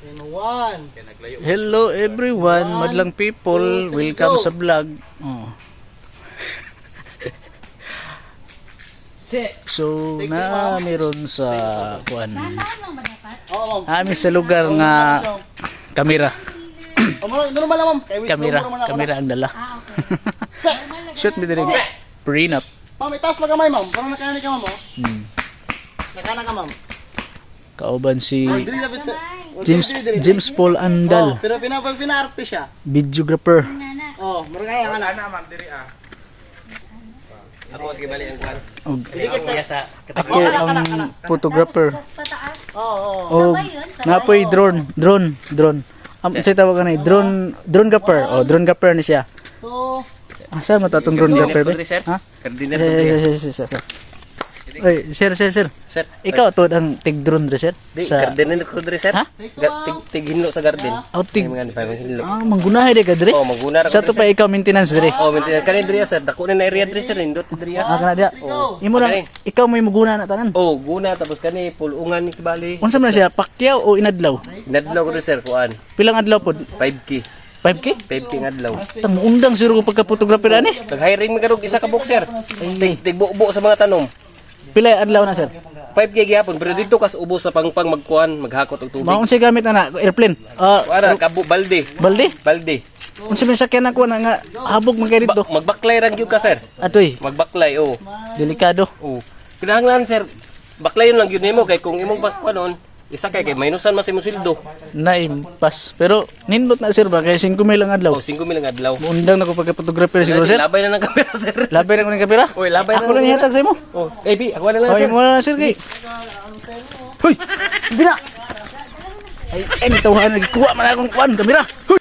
And one. Hello everyone, madlang people, welcome sa vlog. Oh. So, na meron sa kuan. Oo, ma'am. Amin sa lugar nga kamera. Normal lang, ma'am. Kamera ang dala. Shoot me direct. Prenup. Ma'am, itaas magamay, ma'am. Parang nakana ka, ma'am. Nakana ka, ma'am. Kauban si Dili dapat sa James Paul Andal, pero pinaarte siya. videographer. Oh, mura kaya nga na. ma'am diri ah. Ako at kibali ang kwan. Ako ang photographer. Oo. O napoy drone. Say tawag ka na drone gapper. O drone gapper ni siya. So, Asa mo tatong drone gapper ba? Ha? Kardiner Sir. Oy, sir. Sir. Ikaw to ang tig drone re sir? Di kardiner ko diri sir. Ha? Tig hinlo sa garden. Aw tig. Mga ni pa hinlo. Manggunahay de ka dire. Oh, maguna ra Sa to pa ikaw maintenance dire. Oh, minti kani diri sir. Dako na area diri sir indot diri ah. Kana dia. Imo lang ikaw may muguna na tanan. Oh, guna tapos kani pulungan ni kibali. Unsa man siya pakyaw o inadlaw? Nadlaw ko diri sir kuan. Pilang adlaw pod? 5k. 5K? 5k ngadlaw. Tang undang siguro ko pagka photographer ani. Nag-hiring mi kadug isa ka boxer. Tigbubo sa mga tanom. Pila adlaw na sir? 5k gyapon pero dito kas ubos sa pangpang magkuan maghakot og tubig. Maun siya gamit na airplane. Ara kabu balde. Balde. Unsa man sakyan ako na nga habog man kay dito. Magbaklay ra gyud ka sir. Atoy, Magbaklay oh. delikado. Oh. Kinahanglan sir. Baklayon lang gyud nimo kay kung imong kuanon isa kay minusan mas imong sweldo. Naimpas. Pero nindot na sir ba kay 5 mil lang adlaw. Oh, 5 mil ang adlaw. Undang na ko pagka photographer siguro sir. Labay na ng kamera sir. Labay na ko ng kamera. Oy, labay na. Ako lang ihatag sa imo. Oh, bi, ako na lang Hoy, sir. mo na sir kay. Hoy, bina. Ay, may tawahan nagkuha man akong kuan kamera. Hoy.